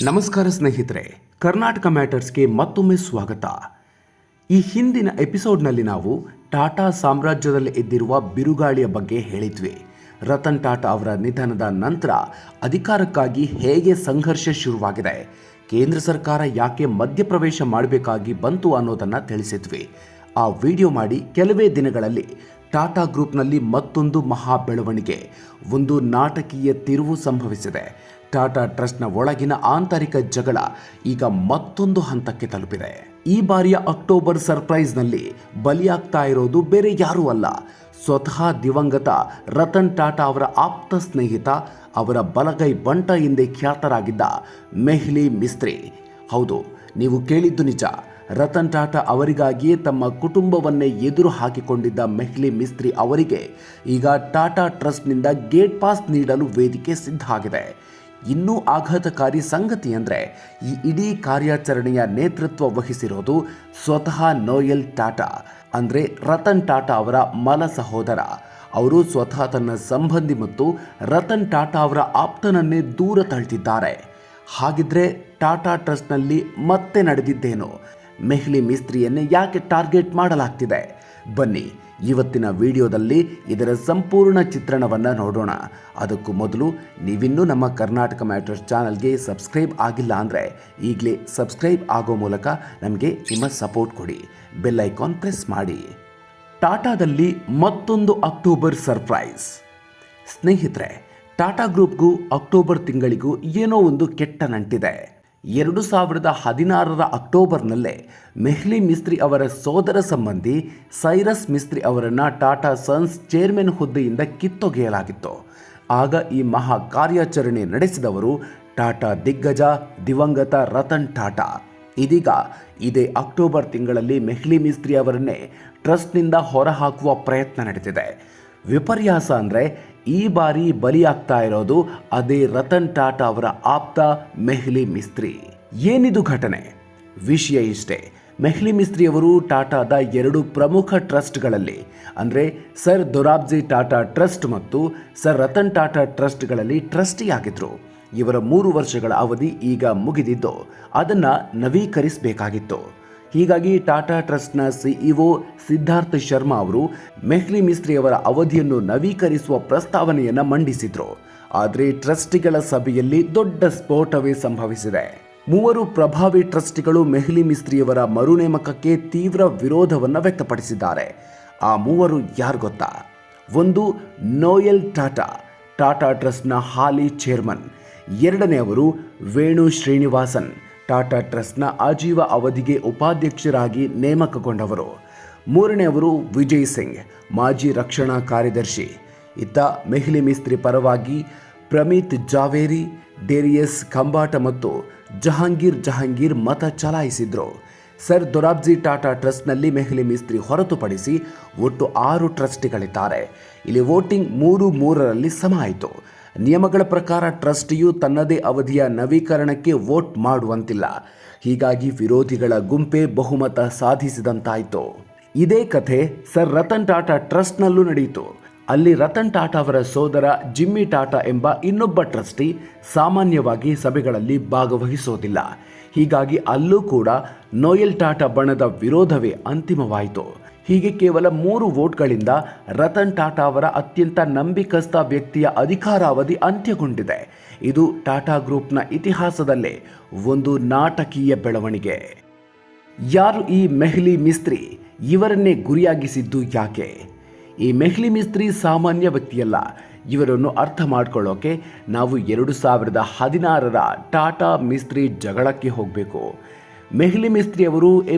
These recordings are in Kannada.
ನಮಸ್ಕಾರ ಸ್ನೇಹಿತರೆ, ಕರ್ನಾಟಕ ಮ್ಯಾಟರ್ಸ್ಗೆ ಮತ್ತೊಮ್ಮೆ ಸ್ವಾಗತ. ಈ ಹಿಂದಿನ ಎಪಿಸೋಡ್ನಲ್ಲಿ ನಾವು ಟಾಟಾ ಸಾಮ್ರಾಜ್ಯದಲ್ಲಿ ಎದ್ದಿರುವ ಬಿರುಗಾಳಿಯ ಬಗ್ಗೆ ಹೇಳಿದ್ವಿ. ರತನ್ ಟಾಟಾ ಅವರ ನಿಧನದ ನಂತರ ಅಧಿಕಾರಕ್ಕಾಗಿ ಹೇಗೆ ಸಂಘರ್ಷ ಶುರುವಾಗಿದೆ, ಕೇಂದ್ರ ಸರ್ಕಾರ ಯಾಕೆ ಮಧ್ಯಪ್ರವೇಶ ಮಾಡಬೇಕಾಗಿ ಬಂತು ಅನ್ನೋದನ್ನು ತಿಳಿಸಿದ್ವಿ. ಆ ವಿಡಿಯೋ ಮಾಡಿ ಕೆಲವೇ ದಿನಗಳಲ್ಲಿ ಟಾಟಾ ಗ್ರೂಪ್ನಲ್ಲಿ ಮತ್ತೊಂದು ಮಹಾ ಬೆಳವಣಿಗೆ, ಒಂದು ನಾಟಕೀಯ ತಿರುವು ಸಂಭವಿಸಿದೆ. ಟಾಟಾ ಟ್ರಸ್ಟ್ನ ಒಳಗಿನ ಆಂತರಿಕ ಜಗಳ ಈಗ ಮತ್ತೊಂದು ಹಂತಕ್ಕೆ ತಲುಪಿದೆ. ಈ ಬಾರಿಯ ಅಕ್ಟೋಬರ್ ಸರ್ಪ್ರೈಸ್ನಲ್ಲಿ ಬಲಿಯಾಗ್ತಾ ಇರೋದು ಬೇರೆ ಯಾರೂ ಅಲ್ಲ, ಸ್ವತಃ ದಿವಂಗತ ರತನ್ ಟಾಟಾ ಅವರ ಆಪ್ತ ಸ್ನೇಹಿತ, ಅವರ ಬಲಗೈ ಬಂಟ ಎಂದೇ ಖ್ಯಾತರಾಗಿದ್ದ ಮೆಹ್ಲಿ ಮಿಸ್ತ್ರಿ. ಹೌದು, ನೀವು ಕೇಳಿದ್ದು ನಿಜ. ರತನ್ ಟಾಟಾ ಅವರಿಗಾಗಿಯೇ ತಮ್ಮ ಕುಟುಂಬವನ್ನೇ ಎದುರು ಹಾಕಿಕೊಂಡಿದ್ದ ಮೆಹ್ಲಿ ಮಿಸ್ತ್ರಿ ಅವರಿಗೆ ಈಗ ಟಾಟಾ ಟ್ರಸ್ಟ್ನಿಂದ ಗೇಟ್ ಪಾಸ್ ನೀಡಲು ವೇದಿಕೆ ಸಿದ್ಧ ಆಗಿದೆ. ಇನ್ನೂ ಆಘಾತಕಾರಿ ಸಂಗತಿ ಅಂದರೆ, ಈ ಇಡೀ ಕಾರ್ಯಾಚರಣೆಯ ನೇತೃತ್ವ ವಹಿಸಿರೋದು ಸ್ವತಃ ನೋಯಲ್ ಟಾಟಾ, ಅಂದರೆ ರತನ್ ಟಾಟಾ ಅವರ ಮಲ ಸಹೋದರ. ಅವರು ಸ್ವತಃ ತನ್ನ ಸಂಬಂಧಿ ಮತ್ತು ರತನ್ ಟಾಟಾ ಅವರ ಆಪ್ತನನ್ನೇ ದೂರ ತಳ್ತಿದ್ದಾರೆ. ಹಾಗಿದ್ರೆ ಟಾಟಾ ಟ್ರಸ್ಟ್ನಲ್ಲಿ ಮತ್ತೆ ನಡೆದಿದ್ದೇನು? ಮೆಹ್ಲಿ ಮಿಸ್ತ್ರಿಯನ್ನೇ ಯಾಕೆ ಟಾರ್ಗೆಟ್ ಮಾಡಲಾಗ್ತಿದೆ? ಬನ್ನಿ, ಇವತ್ತಿನ ವಿಡಿಯೋದಲ್ಲಿ ಇದರ ಸಂಪೂರ್ಣ ಚಿತ್ರಣವನ್ನು ನೋಡೋಣ. ಅದಕ್ಕೂ ಮೊದಲು ನೀವಿನ್ನೂ ನಮ್ಮ ಕರ್ನಾಟಕ ಮ್ಯಾಟರ್ಸ್ ಚಾನಲ್ಗೆ ಸಬ್ಸ್ಕ್ರೈಬ್ ಆಗಿಲ್ಲ ಅಂದರೆ ಈಗಲೇ ಸಬ್ಸ್ಕ್ರೈಬ್ ಆಗೋ ಮೂಲಕ ನಮಗೆ ನಿಮ್ಮ ಸಪೋರ್ಟ್ ಕೊಡಿ. ಬೆಲ್ ಐಕಾನ್ ಪ್ರೆಸ್ ಮಾಡಿ. ಟಾಟಾದಲ್ಲಿ ಮತ್ತೊಂದು ಅಕ್ಟೋಬರ್ ಸರ್ಪ್ರೈಸ್. ಸ್ನೇಹಿತರೆ, ಟಾಟಾ ಗ್ರೂಪ್ಗೂ ಅಕ್ಟೋಬರ್ ತಿಂಗಳಿಗೂ ಏನೋ ಒಂದು ಕೆಟ್ಟ ನಂಟಿದೆ. 2016 ಅಕ್ಟೋಬರ್ನಲ್ಲೇ ಮೆಹ್ಲಿ ಮಿಸ್ತ್ರಿ ಅವರ ಸೋದರ ಸಂಬಂಧಿ ಸೈರಸ್ ಮಿಸ್ತ್ರಿ ಅವರನ್ನು ಟಾಟಾ ಸನ್ಸ್ ಚೇರ್ಮನ್ ಹುದ್ದೆಯಿಂದ ಕಿತ್ತೊಗೆಯಲಾಗಿತ್ತು. ಆಗ ಈ ಮಹಾ ಕಾರ್ಯಾಚರಣೆ ನಡೆಸಿದವರು ಟಾಟಾ ದಿಗ್ಗಜ ದಿವಂಗತ ರತನ್ ಟಾಟಾ. ಇದೀಗ ಇದೇ ಅಕ್ಟೋಬರ್ ತಿಂಗಳಲ್ಲಿ ಮೆಹ್ಲಿ ಮಿಸ್ತ್ರಿ ಅವರನ್ನೇ ಟ್ರಸ್ಟ್ನಿಂದ ಹೊರಹಾಕುವ ಪ್ರಯತ್ನ ನಡೆದಿದೆ. ವಿಪರ್ಯಾಸ ಅಂದರೆ, ಈ ಬಾರಿ ಬಲಿಯಾಗ್ತಾ ಇರೋದು ಅದೇ ರತನ್ ಟಾಟಾ ಅವರ ಆಪ್ತ ಮೆಹ್ಲಿ ಮಿಸ್ತ್ರಿ. ಏನಿದು ಘಟನೆ? ವಿಷಯ ಇಷ್ಟೇ. ಮೆಹ್ಲಿ ಮಿಸ್ತ್ರಿ ಅವರು ಟಾಟಾದ 2 ಪ್ರಮುಖ ಟ್ರಸ್ಟ್ಗಳಲ್ಲಿ, ಅಂದರೆ ಸರ್ ದೊರಾಬ್ಜಿ ಟಾಟಾ ಟ್ರಸ್ಟ್ ಮತ್ತು ಸರ್ ರತನ್ ಟಾಟಾ ಟ್ರಸ್ಟ್ಗಳಲ್ಲಿ ಟ್ರಸ್ಟಿ ಆಗಿದ್ರು. ಇವರ 3 ವರ್ಷಗಳ ಅವಧಿ ಈಗ ಮುಗಿದಿದ್ದು ಅದನ್ನು ನವೀಕರಿಸಬೇಕಾಗಿತ್ತು. ಹೀಗಾಗಿ ಟಾಟಾ ಟ್ರಸ್ಟ್ನ ಸಿಇಒ ಸಿದ್ಧಾರ್ಥ ಶರ್ಮಾ ಅವರು ಮೆಹ್ಲಿ ಮಿಸ್ತ್ರಿ ಅವರ ಅವಧಿಯನ್ನು ನವೀಕರಿಸುವ ಪ್ರಸ್ತಾವನೆಯನ್ನು ಮಂಡಿಸಿದ್ರು. ಆದರೆ ಟ್ರಸ್ಟಿಗಳ ಸಭೆಯಲ್ಲಿ ದೊಡ್ಡ ಸ್ಫೋಟವೇ ಸಂಭವಿಸಿದೆ. 3 ಪ್ರಭಾವಿ ಟ್ರಸ್ಟಿಗಳು ಮೆಹ್ಲಿ ಮಿಸ್ತ್ರಿಯವರ ಮರುನೇಮಕಕ್ಕೆ ತೀವ್ರ ವಿರೋಧವನ್ನು ವ್ಯಕ್ತಪಡಿಸಿದ್ದಾರೆ. ಆ 3 ಯಾರು ಗೊತ್ತಾ? ಒಂದು, ನೋಯಲ್ ಟಾಟಾ, ಟಾಟಾ ಟ್ರಸ್ಟ್ನ ಹಾಲಿ ಚೇರ್ಮನ್. 2ನೇವರು ವೇಣು ಶ್ರೀನಿವಾಸನ್, ಟಾಟಾ ಟ್ರಸ್ಟ್ನ ಆಜೀವ ಅವಧಿಗೆ ಉಪಾಧ್ಯಕ್ಷರಾಗಿ ನೇಮಕಗೊಂಡವರು. 3ನೇವರು ವಿಜಯ್ ಸಿಂಗ್, ಮಾಜಿ ರಕ್ಷಣಾ ಕಾರ್ಯದರ್ಶಿ. ಇತ್ತ ಮೆಹ್ಲಿ ಮಿಸ್ತ್ರಿ ಪರವಾಗಿ ಪ್ರಮಿತ್ ಜಾವೇರಿ, ಡೇರಿಯಸ್ ಖಂಬಾಟ ಮತ್ತು ಜಹಾಂಗೀರ್ ಮತ ಚಲಾಯಿಸಿದ್ರು. ಸರ್ ದೊರಾಬ್ಜಿ ಟಾಟಾ ಟ್ರಸ್ಟ್ನಲ್ಲಿ ಮೆಹ್ಲಿ ಮಿಸ್ತ್ರಿ ಹೊರತುಪಡಿಸಿ ಒಟ್ಟು 6 ಟ್ರಸ್ಟಿಗಳಿದ್ದಾರೆ. ಇಲ್ಲಿ ವೋಟಿಂಗ್ 3-3ರಲ್ಲಿ ಸಮ ಆಯಿತು. ನಿಯಮಗಳ ಪ್ರಕಾರ ಟ್ರಸ್ಟಿಯು ತನ್ನದೇ ಅವಧಿಯ ನವೀಕರಣಕ್ಕೆ ವೋಟ್ ಮಾಡುವಂತಿಲ್ಲ. ಹೀಗಾಗಿ ವಿರೋಧಿಗಳ ಗುಂಪೇ ಬಹುಮತ ಸಾಧಿಸಿದಂತಾಯಿತು. ಇದೇ ಕಥೆ ಸರ್ ರತನ್ ಟಾಟಾ ಟ್ರಸ್ಟ್ನಲ್ಲೂ ನಡೆಯಿತು. ಅಲ್ಲಿ ರತನ್ ಟಾಟಾ ಅವರ ಸೋದರ ಜಿಮ್ಮಿ ಟಾಟಾ ಎಂಬ ಇನ್ನೊಬ್ಬ ಟ್ರಸ್ಟಿ ಸಾಮಾನ್ಯವಾಗಿ ಸಭೆಗಳಲ್ಲಿ ಭಾಗವಹಿಸೋದಿಲ್ಲ. ಹೀಗಾಗಿ ಅಲ್ಲೂ ಕೂಡ ನೋಯಲ್ ಟಾಟಾ ಬಣದ ವಿರೋಧವೇ ಅಂತಿಮವಾಯಿತು. ಹೀಗೆ ಕೇವಲ 3 ವೋಟ್ಗಳಿಂದ ರತನ್ ಟಾಟಾ ಅವರ ಅತ್ಯಂತ ನಂಬಿಕಸ್ಥ ವ್ಯಕ್ತಿಯ ಅಧಿಕಾರಾವಧಿ ಅಂತ್ಯಗೊಂಡಿದೆ. ಇದು ಟಾಟಾ ಗ್ರೂಪ್ನ ಇತಿಹಾಸದಲ್ಲೇ ಒಂದು ನಾಟಕೀಯ ಬೆಳವಣಿಗೆ. ಯಾರು ಈ ಮೆಹ್ಲಿ ಮಿಸ್ತ್ರಿ? ಇವರನ್ನೇ ಗುರಿಯಾಗಿಸಿದ್ದು ಯಾಕೆ? ಈ ಮೆಹ್ಲಿ ಮಿಸ್ತ್ರಿ ಸಾಮಾನ್ಯ ವ್ಯಕ್ತಿಯಲ್ಲ. ಇವರನ್ನು ಅರ್ಥ ಮಾಡಿಕೊಳ್ಳೋಕೆ ನಾವು 2016 ಟಾಟಾ ಮಿಸ್ತ್ರಿ ಜಗಳಕ್ಕೆ ಹೋಗಬೇಕು. ಮೆಹ್ಲಿ ಮಿಸ್ತ್ರಿ ಅವರು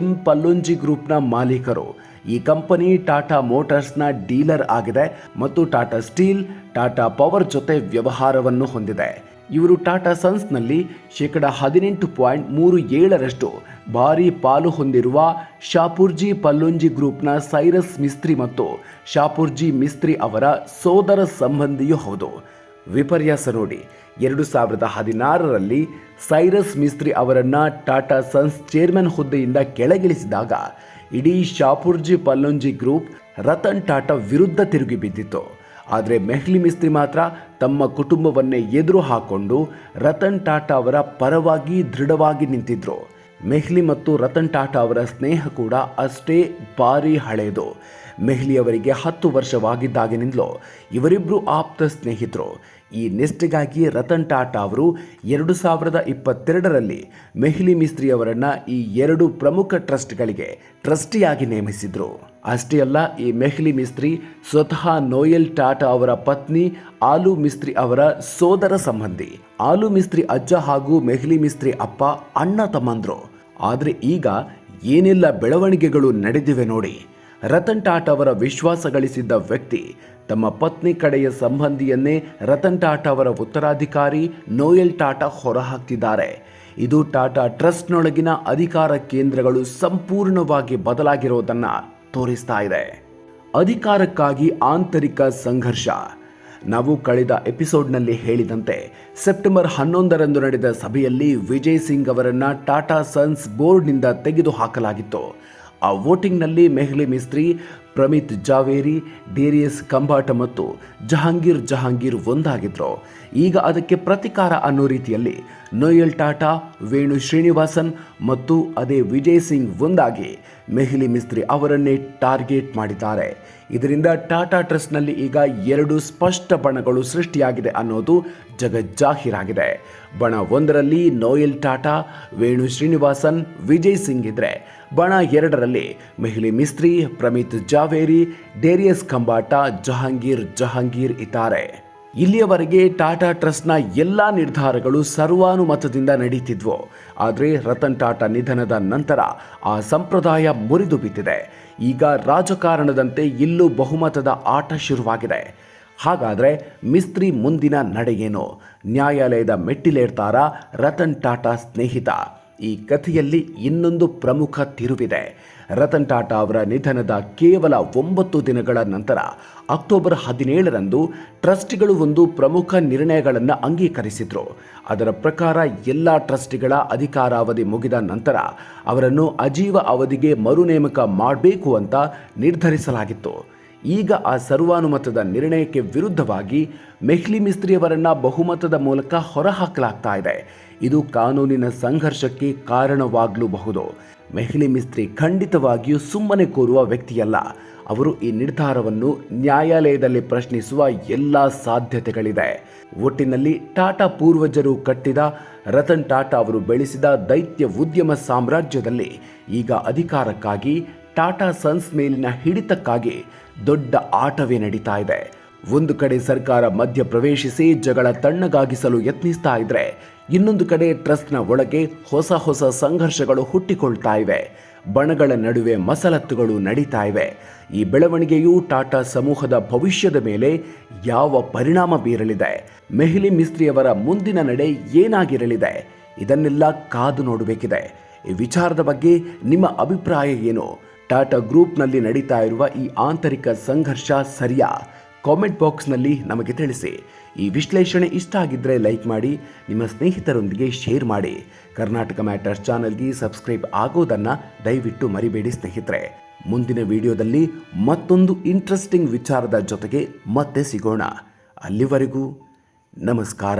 ಪಲ್ಲೊಂಜಿ ಗ್ರೂಪ್ನ ಮಾಲೀಕರು. ಈ ಕಂಪನಿ ಟಾಟಾ ಮೋಟಾರ್ಸ್ನ ಡೀಲರ್ ಆಗಿದೆ ಮತ್ತು ಟಾಟಾ ಸ್ಟೀಲ್, ಟಾಟಾ ಪವರ್ ಜೊತೆ ವ್ಯವಹಾರವನ್ನು ಹೊಂದಿದೆ. ಇವರು ಟಾಟಾ ಸನ್ಸ್ನಲ್ಲಿ 18.37% ಭಾರಿ ಪಾಲು ಹೊಂದಿರುವ ಶಾಪುರ್ಜಿ ಪಲ್ಲೊಂಜಿ ಗ್ರೂಪ್ನ ಸೈರಸ್ ಮಿಸ್ತ್ರಿ ಮತ್ತು ಶಾಪುರ್ಜಿ ಮಿಸ್ತ್ರಿ ಅವರ ಸೋದರ ಸಂಬಂಧಿಯೂ ಹೌದು. ವಿಪರ್ಯಾಸ ನೋಡಿ, 2016ರಲ್ಲಿ ಸೈರಸ್ ಮಿಸ್ತ್ರಿ ಅವರನ್ನು ಟಾಟಾ ಸನ್ಸ್ ಚೇರ್ಮನ್ ಹುದ್ದೆಯಿಂದ ಕೆಳಗಿಳಿಸಿದಾಗ ಇಡೀ ಶಾಪುರ್ಜಿ ಪಲ್ಲೊಂಜಿ ಗ್ರೂಪ್ ರತನ್ ಟಾಟಾ ವಿರುದ್ಧ ತಿರುಗಿ ಬಿದ್ದಿತ್ತು. ಆದರೆ ಮೆಹ್ಲಿ ಮಿಸ್ತ್ರಿ ಮಾತ್ರ ತಮ್ಮ ಕುಟುಂಬವನ್ನೇ ಎದುರು ಹಾಕೊಂಡು ರತನ್ ಟಾಟಾ ಅವರ ಪರವಾಗಿ ದೃಢವಾಗಿ ನಿಂತಿದ್ರು. ಮೆಹ್ಲಿ ಮತ್ತು ರತನ್ ಟಾಟಾ ಅವರ ಸ್ನೇಹ ಕೂಡ ಅಷ್ಟೇ ಭಾರಿ ಹಳೆಯದು. ಮೆಹ್ಲಿ ಅವರಿಗೆ 10 ವರ್ಷವಾಗಿದ್ದಾಗಿನಿಂದಲೂ ಇವರಿಬ್ಬರು ಆಪ್ತ ಸ್ನೇಹಿತರು. ಈ ನಿಷ್ಠೆಗಾಗಿ ರತನ್ ಟಾಟಾ ಅವರು 2022ರಲ್ಲಿ ಮೆಹ್ಲಿ ಮಿಸ್ತ್ರಿ ಅವರನ್ನು ಈ 2 ಪ್ರಮುಖ ಟ್ರಸ್ಟ್ಗಳಿಗೆ ಟ್ರಸ್ಟಿಯಾಗಿ ನೇಮಿಸಿದ್ರು. ಅಷ್ಟೇ ಅಲ್ಲ, ಈ ಮೆಹ್ಲಿ ಮಿಸ್ತ್ರಿ ಸ್ವತಃ ನೋಯಲ್ ಟಾಟಾ ಅವರ ಪತ್ನಿ ಆಲು ಮಿಸ್ತ್ರಿ ಅವರ ಸೋದರ ಸಂಬಂಧಿ. ಆಲು ಮಿಸ್ತ್ರಿ ಅಜ್ಜ ಹಾಗೂ ಮೆಹ್ಲಿ ಮಿಸ್ತ್ರಿ ಅಪ್ಪ ಅಣ್ಣ ತಮ್ಮಂದ್ರು. ಆದರೆ ಈಗ ಏನೆಲ್ಲ ಬೆಳವಣಿಗೆಗಳು ನಡೆದಿವೆ ನೋಡಿ. ರತನ್ ಟಾಟಾ ಅವರ ವಿಶ್ವಾಸ ಗಳಿಸಿದ್ದ ವ್ಯಕ್ತಿ ತಮ್ಮ ಪತ್ನಿ ಕಡೆಯ ಸಂಬಂಧಿಯನ್ನೇ ರತನ್ ಟಾಟಾ ಅವರ ಉತ್ತರಾಧಿಕಾರಿ ನೋಯಲ್ ಟಾಟಾ ಹೊರಹಾಕ್ತಿದ್ದಾರೆ. ಇದು ಟಾಟಾ ಟ್ರಸ್ಟ್ನೊಳಗಿನ ಅಧಿಕಾರ ಕೇಂದ್ರಗಳು ಸಂಪೂರ್ಣವಾಗಿ ಬದಲಾಗಿರೋದನ್ನು ತೋರಿಸ್ತಾ ಇದೆ. ಅಧಿಕಾರಕ್ಕಾಗಿ ಆಂತರಿಕ ಸಂಘರ್ಷ. ನಾವು ಕಳೆದ ಎಪಿಸೋಡ್ನಲ್ಲಿ ಹೇಳಿದಂತೆ ಸೆಪ್ಟೆಂಬರ್ 11ರಂದು ನಡೆದ ಸಭೆಯಲ್ಲಿ ವಿಜಯ್ ಸಿಂಗ್ ಅವರನ್ನು ಟಾಟಾ ಸನ್ಸ್ ಬೋರ್ಡ್ನಿಂದ ತೆಗೆದುಹಾಕಲಾಗಿತ್ತು. ಆ ವೋಟಿಂಗ್ನಲ್ಲಿ ಮೆಹ್ಲಿ ಮಿಸ್ತ್ರಿ, ಪ್ರಮಿತ್ ಜಾವೇರಿ, ಡೇರಿಯಸ್ ಕಂಬಾಟ ಮತ್ತು ಜಹಾಂಗೀರ್ ಒಂದಾಗಿದ್ರು. ಈಗ ಅದಕ್ಕೆ ಪ್ರತಿಕಾರ ಅನ್ನೋ ರೀತಿಯಲ್ಲಿ ನೋಯಲ್ ಟಾಟಾ, ವೇಣು ಶ್ರೀನಿವಾಸನ್ ಮತ್ತು ಅದೇ ವಿಜಯ್ ಸಿಂಗ್ ಒಂದಾಗಿ ಮೆಹ್ಲಿ ಮಿಸ್ತ್ರಿ ಅವರನ್ನೇ ಟಾರ್ಗೆಟ್ ಮಾಡಿದ್ದಾರೆ. ಇದರಿಂದ ಟಾಟಾ ಟ್ರಸ್ಟ್ನಲ್ಲಿ ಈಗ 2 ಸ್ಪಷ್ಟ ಬಣಗಳು ಸೃಷ್ಟಿಯಾಗಿದೆ ಅನ್ನೋದು ಜಗಜ್ಜಾಹೀರಾಗಿದೆ. ಬಣ 1ರಲ್ಲಿ ನೋಯಲ್ ಟಾಟಾ, ವೇಣು ಶ್ರೀನಿವಾಸನ್, ವಿಜಯ್ ಸಿಂಗ್ ಇದ್ರೆ ಬಣ 2ರಲ್ಲಿ ಮೆಹ್ಲಿ ಮಿಸ್ತ್ರಿ, ಪ್ರಮಿತ್ ಜಾವೇರಿ, ಡೇರಿಯಸ್ ಕಂಬಾಟ, ಜಹಾಂಗೀರ್ ಇದ್ದಾರೆ. ಇಲ್ಲಿಯವರೆಗೆ ಟಾಟಾ ಟ್ರಸ್ಟ್ನ ಎಲ್ಲ ನಿರ್ಧಾರಗಳು ಸರ್ವಾನುಮತದಿಂದ ನಡೀತಿದ್ವು. ಆದರೆ ರತನ್ ಟಾಟಾ ನಿಧನದ ನಂತರ ಆ ಸಂಪ್ರದಾಯ ಮುರಿದು ಬಿದ್ದಿದೆ. ಈಗ ರಾಜಕಾರಣದಂತೆ ಇಲ್ಲೂ ಬಹುಮತದ ಆಟ ಶುರುವಾಗಿದೆ. ಹಾಗಾದರೆ ಮಿಸ್ತ್ರಿ ಮುಂದಿನ ನಡೆಯೇನು? ನ್ಯಾಯಾಲಯದ ಮೆಟ್ಟಿಲೇರ್ತಾರಾ ರತನ್ ಟಾಟಾ ಸ್ನೇಹಿತ? ಈ ಕಥೆಯಲ್ಲಿ ಇನ್ನೊಂದು ಪ್ರಮುಖ ತಿರುವಿದೆ. ರತನ್ ಟಾಟಾ ಅವರ ನಿಧನದ ಕೇವಲ 9 ದಿನಗಳ ನಂತರ ಅಕ್ಟೋಬರ್ 17ರಂದು ಟ್ರಸ್ಟಿಗಳು ಒಂದು ಪ್ರಮುಖ ನಿರ್ಣಯಗಳನ್ನು ಅಂಗೀಕರಿಸಿದ್ರು. ಅದರ ಪ್ರಕಾರ ಎಲ್ಲ ಟ್ರಸ್ಟಿಗಳ ಅಧಿಕಾರಾವಧಿ ಮುಗಿದ ನಂತರ ಅವರನ್ನು ಅಜೀವ ಅವಧಿಗೆ ಮರುನೇಮಕ ಮಾಡಬೇಕು ಅಂತ ನಿರ್ಧರಿಸಲಾಗಿತ್ತು. ಈಗ ಆ ಸರ್ವಾನುಮತದ ನಿರ್ಣಯಕ್ಕೆ ವಿರುದ್ಧವಾಗಿ ಮೆಹ್ಲಿ ಮಿಸ್ತ್ರಿಯವರನ್ನು ಬಹುಮತದ ಮೂಲಕ ಹೊರಹಾಕಲಾಗ್ತಾ ಇದೆ. ಇದು ಕಾನೂನಿನ ಸಂಘರ್ಷಕ್ಕೆ ಕಾರಣವಾಗಲೂಬಹುದು. ಮೆಹ್ಲಿ ಮಿಸ್ತ್ರಿ ಖಂಡಿತವಾಗಿಯೂ ಸುಮ್ಮನೆ ಕೂರುವ ವ್ಯಕ್ತಿಯಲ್ಲ. ಅವರು ಈ ನಿರ್ಧಾರವನ್ನು ನ್ಯಾಯಾಲಯದಲ್ಲಿ ಪ್ರಶ್ನಿಸುವ ಎಲ್ಲ ಸಾಧ್ಯತೆಗಳಿದೆ. ಒಟ್ಟಿನಲ್ಲಿ ಟಾಟಾ ಪೂರ್ವಜರು ಕಟ್ಟಿದ, ರತನ್ ಟಾಟಾ ಅವರು ಬೆಳೆಸಿದ ದೈತ್ಯ ಉದ್ಯಮ ಸಾಮ್ರಾಜ್ಯದಲ್ಲಿ ಈಗ ಅಧಿಕಾರಕ್ಕಾಗಿ, ಟಾಟಾ ಸನ್ಸ್ ಮೇಲಿನ ಹಿಡಿತಕ್ಕಾಗಿ ದೊಡ್ಡ ಆಟವೇ ನಡೀತಾ ಇದೆ. ಒಂದು ಕಡೆ ಸರ್ಕಾರ ಮಧ್ಯ ಪ್ರವೇಶಿಸಿ ಜಗಳ ತಣ್ಣಗಾಗಿಸಲು ಯತ್ನಿಸ್ತಾ ಇದ್ರೆ, ಇನ್ನೊಂದು ಕಡೆ ಟ್ರಸ್ಟ್ನ ಒಳಗೆ ಹೊಸ ಸಂಘರ್ಷಗಳು ಹುಟ್ಟಿಕೊಳ್ತಾ ಇವೆ. ಬಣಗಳ ನಡುವೆ ಮಸಲತ್ತುಗಳು ನಡೀತಾ ಇವೆ. ಈ ಬೆಳವಣಿಗೆಯು ಟಾಟಾ ಸಮೂಹದ ಭವಿಷ್ಯದ ಮೇಲೆ ಯಾವ ಪರಿಣಾಮ ಬೀರಲಿದೆ? ಮೆಹ್ಲಿ ಮಿಸ್ತ್ರಿಯವರ ಮುಂದಿನ ನಡೆ ಏನಾಗಿರಲಿದೆ? ಇದನ್ನೆಲ್ಲ ಕಾದು ನೋಡಬೇಕಿದೆ. ಈ ವಿಚಾರದ ಬಗ್ಗೆ ನಿಮ್ಮ ಅಭಿಪ್ರಾಯ ಏನು? ಟಾಟಾ ಗ್ರೂಪ್ನಲ್ಲಿ ನಡೀತಾ ಇರುವ ಈ ಆಂತರಿಕ ಸಂಘರ್ಷ ಸರಿಯಾ? ಕಾಮೆಂಟ್ ಬಾಕ್ಸ್ನಲ್ಲಿ ನಮಗೆ ತಿಳಿಸಿ. ಈ ವಿಶ್ಲೇಷಣೆ ಇಷ್ಟ ಆಗಿದ್ದರೆ ಲೈಕ್ ಮಾಡಿ, ನಿಮ್ಮ ಸ್ನೇಹಿತರೊಂದಿಗೆ ಶೇರ್ ಮಾಡಿ. ಕರ್ನಾಟಕ ಮ್ಯಾಟರ್ಸ್ ಚಾನಲ್ಗೆ ಸಬ್ಸ್ಕ್ರೈಬ್ ಆಗೋದನ್ನು ದಯವಿಟ್ಟು ಮರಿಬೇಡಿ ಸ್ನೇಹಿತರೆ. ಮುಂದಿನ ವಿಡಿಯೋದಲ್ಲಿ ಮತ್ತೊಂದು ಇಂಟ್ರೆಸ್ಟಿಂಗ್ ವಿಚಾರದ ಜೊತೆಗೆ ಮತ್ತೆ ಸಿಗೋಣ. ಅಲ್ಲಿವರೆಗೂ ನಮಸ್ಕಾರ.